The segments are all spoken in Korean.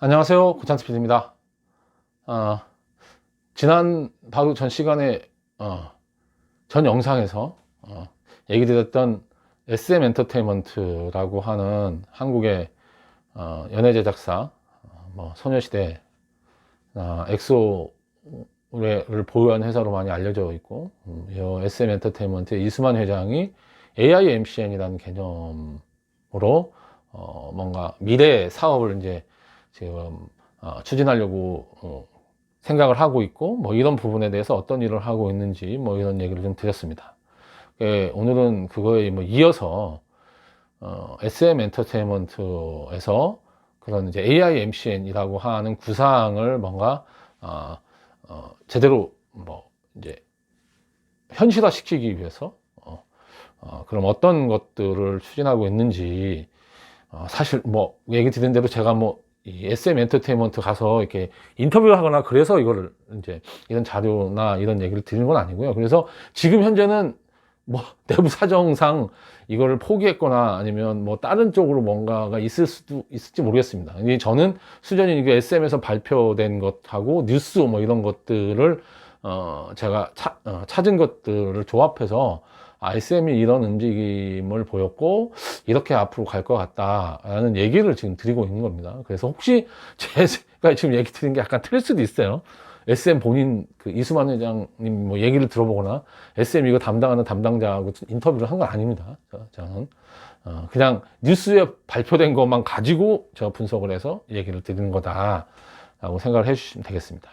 안녕하세요. 고창TV입니다. 지난 바로 전 시간에 전 영상에서 얘기 드렸던 SM 엔터테인먼트라고 하는 한국의 연예 제작사, 뭐 소녀시대, 엑소를 보유한 회사로 많이 알려져 있고, 이 SM 엔터테인먼트의 이수만 회장이 AIMCN이라는 개념으로 뭔가 미래 사업을 이제 지금 추진하려고 생각을 하고 있고, 뭐 이런 부분에 대해서 어떤 일을 하고 있는지 뭐 이런 얘기를 좀 드렸습니다. 오늘은 그거에 뭐 이어서 SM 엔터테인먼트에서 그런 이제 AIMCN이라고 하는 구상을 뭔가 제대로 뭐 이제 현실화 시키기 위해서 그럼 어떤 것들을 추진하고 있는지, 사실 뭐 얘기 드린 대로 제가 뭐 이 SM 엔터테인먼트 가서 이렇게 인터뷰를 하거나 그래서 이거를 이제 이런 자료나 이런 얘기를 드리는 건 아니고요. 그래서 지금 현재는 뭐 내부 사정상 이거를 포기했거나 아니면 뭐 다른 쪽으로 뭔가가 있을지 모르겠습니다. 저는 수전이 이게 SM에서 발표된 것하고 뉴스 뭐 이런 것들을 제가 찾은 것들을 조합해서 SM이 이런 움직임을 보였고 이렇게 앞으로 갈 것 같다라는 얘기를 지금 드리고 있는 겁니다. 그래서 혹시 제가 지금 얘기 드린 게 약간 틀릴 수도 있어요. SM 본인 그 이수만 회장님 뭐 얘기를 들어보거나 SM 이거 담당하는 담당자하고 인터뷰를 한 건 아닙니다. 저는 그냥 뉴스에 발표된 것만 가지고 제가 분석을 해서 얘기를 드리는 거다라고 생각을 해주시면 되겠습니다.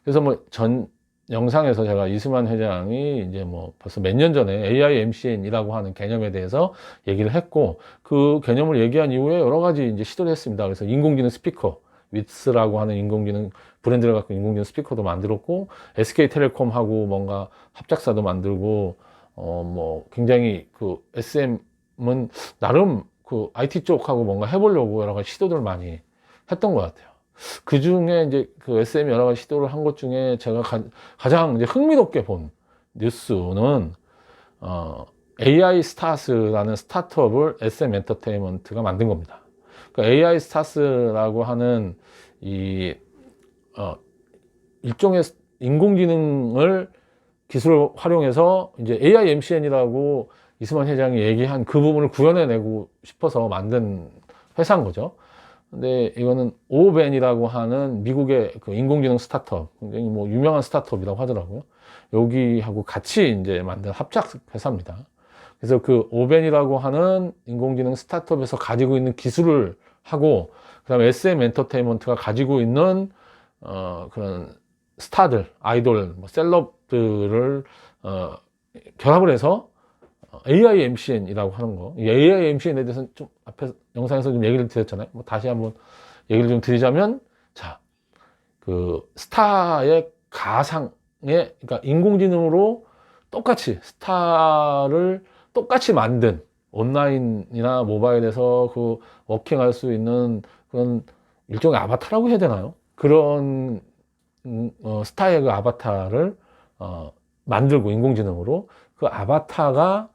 그래서 뭐 전 영상에서 제가 이수만 회장이 이제 뭐 벌써 몇 년 전에 AIMCN이라고 하는 개념에 대해서 얘기를 했고, 그 개념을 얘기한 이후에 여러 가지 이제 시도를 했습니다. 그래서 인공지능 스피커, 위스라고 하는 인공지능 브랜드를 갖고 인공지능 스피커도 만들었고, SK텔레콤하고 뭔가 합작사도 만들고, 뭐 굉장히 그 SM은 나름 그 IT 쪽하고 뭔가 해보려고 여러 가지 시도들을 많이 했던 것 같아요. 그 중에 이제 그 SM이 여러 가지 시도를 한 것 중에 제가 가장 이제 흥미롭게 본 뉴스는 AI 스타스라는 스타트업을 SM 엔터테인먼트가 만든 겁니다. 그러니까 AI 스타스라고 하는 이 일종의 인공지능을 기술을 활용해서 이제 AIMCN이라고 이수만 회장이 얘기한 그 부분을 구현해내고 싶어서 만든 회사인 거죠. 근데 이거는 오벤이라고 하는 미국의 그 인공지능 스타트업, 굉장히 뭐 유명한 스타트업이라고 하더라고요. 여기하고 같이 이제 만든 합작 회사입니다. 그래서 그 오벤이라고 하는 인공지능 스타트업에서 가지고 있는 기술을 하고, 그다음에 SM 엔터테인먼트가 가지고 있는 그런 스타들, 아이돌, 뭐 셀럽들을 결합을 해서 AIMCN이라고 하는 거. 이 AIMCN에 대해서는 좀 앞에 영상에서 좀 얘기를 드렸잖아요. 뭐 다시 한번 얘기를 좀 드리자면, 자, 그 스타의 가상의, 그러니까 인공지능으로 똑같이 스타를 똑같이 만든, 온라인이나 모바일에서 그 워킹할 수 있는 그런 일종의 아바타라고 해야 되나요? 그런 스타의 그 아바타를 만들고 인공지능으로 그 아바타가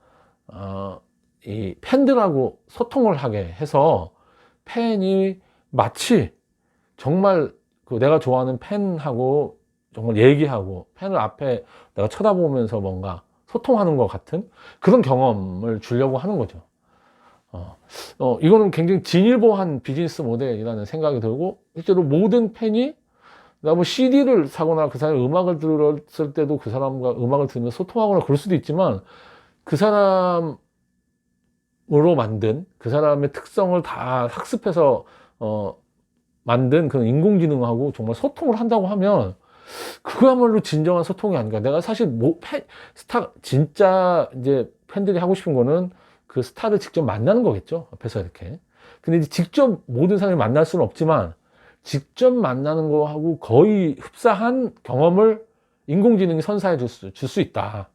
이 팬들하고 소통을 하게 해서 팬이 마치 정말 그 내가 좋아하는 팬하고 정말 얘기하고 팬을 앞에 내가 쳐다보면서 뭔가 소통하는 것 같은 그런 경험을 주려고 하는 거죠. 이거는 굉장히 진일보한 비즈니스 모델이라는 생각이 들고, 실제로 모든 팬이 나 뭐 CD를 사거나 그 사람이 음악을 들었을 때도 그 사람과 음악을 들으면서 소통하거나 그럴 수도 있지만, 그 사람으로 만든 그 사람의 특성을 다 학습해서 만든 그런 인공지능하고 정말 소통을 한다고 하면 그거야말로 진정한 소통이 아닌가. 내가 사실 뭐 스타 진짜 이제 팬들이 하고 싶은 거는 그 스타를 직접 만나는 거겠죠, 앞에서 이렇게. 근데 이제 직접 모든 사람이 만날 수는 없지만 직접 만나는 거하고 거의 흡사한 경험을 인공지능이 선사해 줄 수 있다.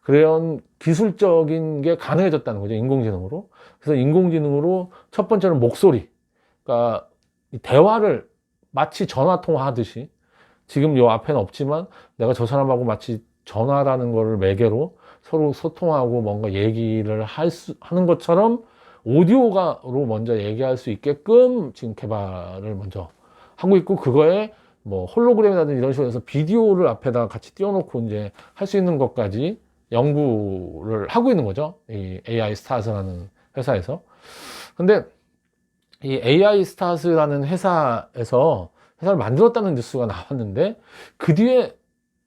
그런 기술적인 게 가능해졌다는 거죠, 인공지능으로. 그래서 인공지능으로 첫 번째는 목소리, 그러니까 대화를 마치 전화 통화하듯이, 지금 요 앞에는 없지만 내가 저 사람하고 마치 전화라는 거를 매개로 서로 소통하고 뭔가 얘기를 하는 것처럼 오디오가로 먼저 얘기할 수 있게끔 지금 개발을 먼저 하고 있고, 그거에 뭐 홀로그램이라든지 이런 식으로 해서 비디오를 앞에다 같이 띄워놓고 이제 할 수 있는 것까지 연구를 하고 있는 거죠. 이 AI 스타즈라는 회사에서. 근데 이 AI 스타즈라는 회사에서 회사를 만들었다는 뉴스가 나왔는데 그 뒤에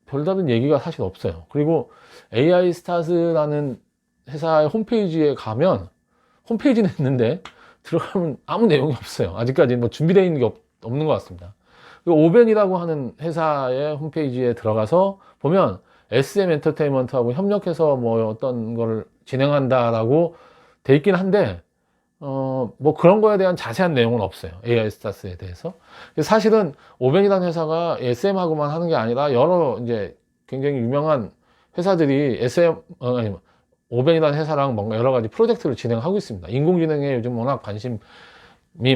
별다른 얘기가 사실 없어요. 그리고 AI 스타즈라는 회사의 홈페이지에 가면, 홈페이지는 있는데 들어가면 아무 내용이 없어요. 아직까지 뭐 준비되어 있는 게 없는 것 같습니다. 오벤이라고 하는 회사의 홈페이지에 들어가서 보면 SM 엔터테인먼트하고 협력해서 뭐 어떤 거를 진행한다라고 돼 있긴 한데, 뭐 그런 거에 대한 자세한 내용은 없어요. AI 스타스에 대해서. 사실은 오벤이라는 회사가 SM하고만 하는 게 아니라 여러 이제 굉장히 유명한 회사들이 아니, 오벤이라는 회사랑 뭔가 여러 가지 프로젝트를 진행하고 있습니다. 인공지능에 요즘 워낙 관심이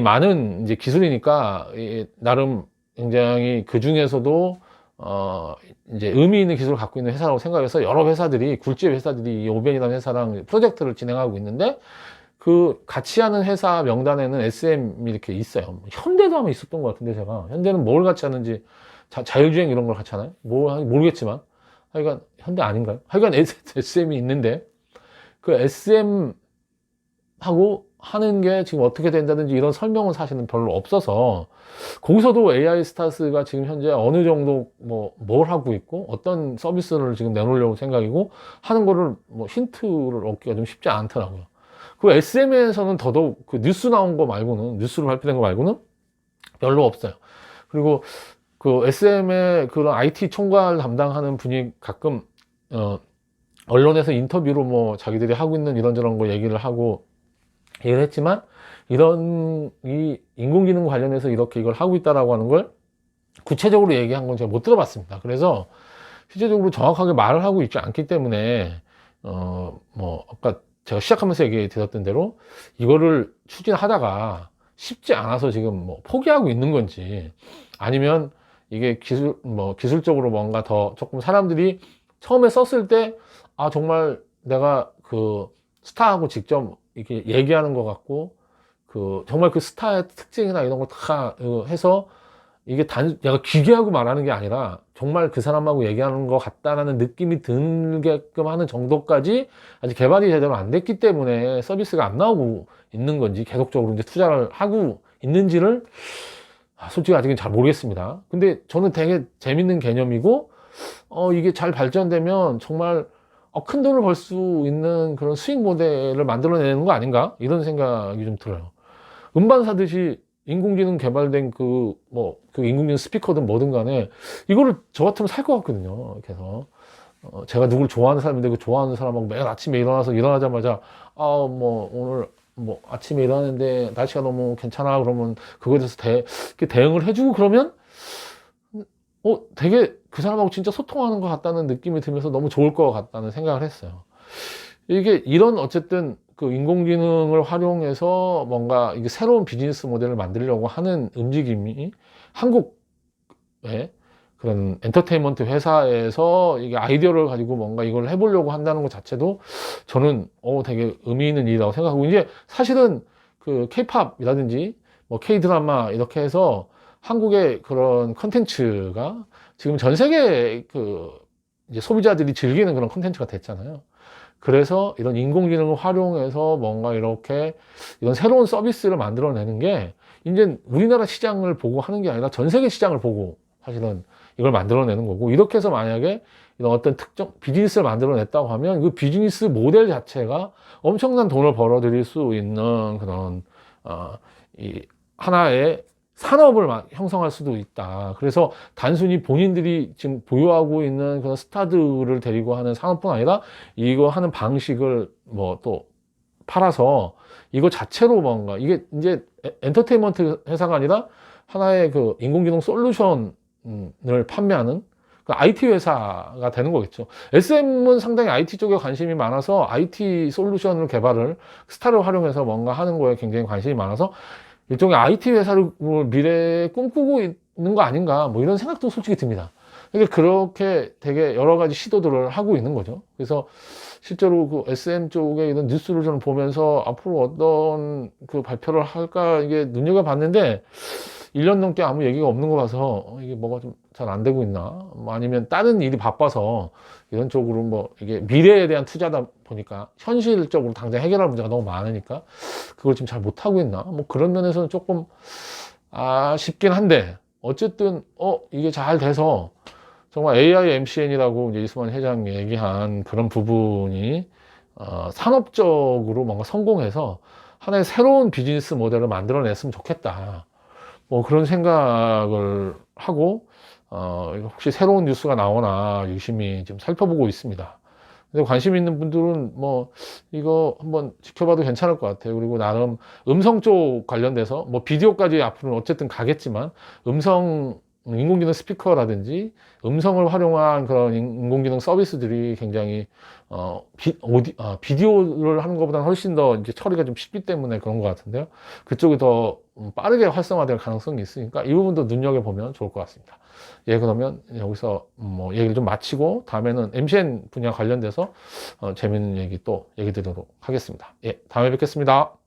많은 이제 기술이니까 나름 굉장히 그 중에서도 이제 의미 있는 기술을 갖고 있는 회사라고 생각해서 여러 회사들이, 굴지의 회사들이 이 오벤이라는 회사랑 프로젝트를 진행하고 있는데, 그 같이 하는 회사 명단에는 SM이 이렇게 있어요. 현대도 아마 있었던 것 같은데, 제가 현대는 뭘 같이 하는지, 자율주행 이런 걸 같이 하나요? 모르겠지만 하여간 현대 아닌가요? 하여간 SM이 있는데 그 SM하고 하는 게 지금 어떻게 된다든지 이런 설명은 사실은 별로 없어서, 거기서도 AI 스타스가 지금 현재 어느 정도 뭘 하고 있고 어떤 서비스를 지금 내놓으려고 생각이고 하는 거를 뭐 힌트를 얻기가 좀 쉽지 않더라고요. 그 SM에서는 더더욱 그 뉴스 나온 거 말고는, 뉴스로 발표된 거 말고는 별로 없어요. 그리고 그 SM의 그런 IT 총괄 담당하는 분이 가끔 언론에서 인터뷰로 뭐 자기들이 하고 있는 이런저런 거 얘기를 했지만, 이런 이 인공지능 관련해서 이렇게 이걸 하고 있다라고 하는 걸 구체적으로 얘기한 건 제가 못 들어봤습니다. 그래서 실제적으로 정확하게 말을 하고 있지 않기 때문에 뭐 아까 제가 시작하면서 얘기 드렸던 대로 이거를 추진하다가 쉽지 않아서 지금 뭐 포기하고 있는 건지, 아니면 이게 기술적으로 뭔가 더 조금 사람들이 처음에 썼을 때 정말 내가 그 스타하고 직접 이렇게 얘기하는 것 같고, 정말 그 스타의 특징이나 이런 걸 다 해서 이게 내가 기괴하고 말하는 게 아니라 정말 그 사람하고 얘기하는 것 같다라는 느낌이 들게끔 하는 정도까지 아직 개발이 제대로 안 됐기 때문에 서비스가 안 나오고 있는 건지, 계속적으로 이제 투자를 하고 있는지를 솔직히 아직은 잘 모르겠습니다. 근데 저는 되게 재밌는 개념이고, 이게 잘 발전되면 정말 큰 돈을 벌 수 있는 그런 수익 모델을 만들어내는 거 아닌가? 이런 생각이 좀 들어요. 음반 사듯이 인공지능 개발된 그 인공지능 스피커든 뭐든 간에 이거를 저 같으면 살 것 같거든요. 그래서 제가 누굴 좋아하는 사람인데 그 좋아하는 사람하고 매일 아침에 일어나자마자 오늘 아침에 일어나는데 날씨가 너무 괜찮아 그러면 그거에 대해서 대응을 해주고, 그러면 되게 그 사람하고 진짜 소통하는 것 같다는 느낌이 들면서 너무 좋을 것 같다는 생각을 했어요. 이게 이런 어쨌든 그 인공지능을 활용해서 뭔가 이게 새로운 비즈니스 모델을 만들려고 하는 움직임이 한국의 그런 엔터테인먼트 회사에서 이게 아이디어를 가지고 뭔가 이걸 해보려고 한다는 것 자체도 저는 되게 의미 있는 일이라고 생각하고, 이제 사실은 그 K-팝이라든지 뭐 K-드라마 이렇게 해서 한국의 그런 컨텐츠가 지금 전 세계 이제 소비자들이 즐기는 그런 컨텐츠가 됐잖아요. 그래서 이런 인공지능을 활용해서 뭔가 이렇게 이런 새로운 서비스를 만들어내는 게 이제 우리나라 시장을 보고 하는 게 아니라 전 세계 시장을 보고 사실은 이걸 만들어내는 거고, 이렇게 해서 만약에 이런 어떤 특정 비즈니스를 만들어냈다고 하면 그 비즈니스 모델 자체가 엄청난 돈을 벌어들일 수 있는 그런 이 하나의 산업을 형성할 수도 있다. 그래서 단순히 본인들이 지금 보유하고 있는 그런 스타들을 데리고 하는 산업뿐 아니라 이거 하는 방식을 또 팔아서 이거 자체로 뭔가 이게 이제 엔터테인먼트 회사가 아니라 하나의 그 인공지능 솔루션을 판매하는 그 IT 회사가 되는 거겠죠. SM은 상당히 IT 쪽에 관심이 많아서 IT 솔루션을 개발을 스타를 활용해서 뭔가 하는 거에 굉장히 관심이 많아서 일종의 IT 회사를 미래에 꿈꾸고 있는 거 아닌가, 뭐 이런 생각도 솔직히 듭니다. 그러니까 그렇게 되게 여러 가지 시도들을 하고 있는 거죠. 그래서 실제로 그 SM 쪽에 이런 뉴스를 저는 보면서 앞으로 어떤 그 발표를 할까 이게 눈여겨봤는데 1년 넘게 아무 얘기가 없는 거 봐서 이게 뭐가 좀 잘 안 되고 있나? 뭐 아니면 다른 일이 바빠서 이런 쪽으로 뭐 이게 미래에 대한 투자다 보니까 현실적으로 당장 해결할 문제가 너무 많으니까 그걸 지금 잘 못하고 있나? 뭐 그런 면에서는 조금 아쉽긴 한데 어쨌든 이게 잘 돼서 정말 AI MCN이라고 이제 이수만 회장이 얘기한 그런 부분이 산업적으로 뭔가 성공해서 하나의 새로운 비즈니스 모델을 만들어냈으면 좋겠다. 뭐 그런 생각을 하고 이거 혹시 새로운 뉴스가 나오나 유심히 지금 살펴보고 있습니다. 근데 관심 있는 분들은 뭐 이거 한번 지켜봐도 괜찮을 것 같아요. 그리고 나름 음성 쪽 관련돼서 뭐 비디오까지 앞으로는 어쨌든 가겠지만 음성 인공지능 스피커라든지 음성을 활용한 그런 인공지능 서비스들이 굉장히 비디오를 하는 것보다는 훨씬 더 이제 처리가 좀 쉽기 때문에 그런 것 같은데요. 그쪽이 더 빠르게 활성화될 가능성이 있으니까 이 부분도 눈여겨보면 좋을 것 같습니다. 예, 그러면 여기서 뭐 얘기를 좀 마치고 다음에는 MCN 분야 관련돼서 재밌는 얘기 또 얘기 드리도록 하겠습니다. 예, 다음에 뵙겠습니다.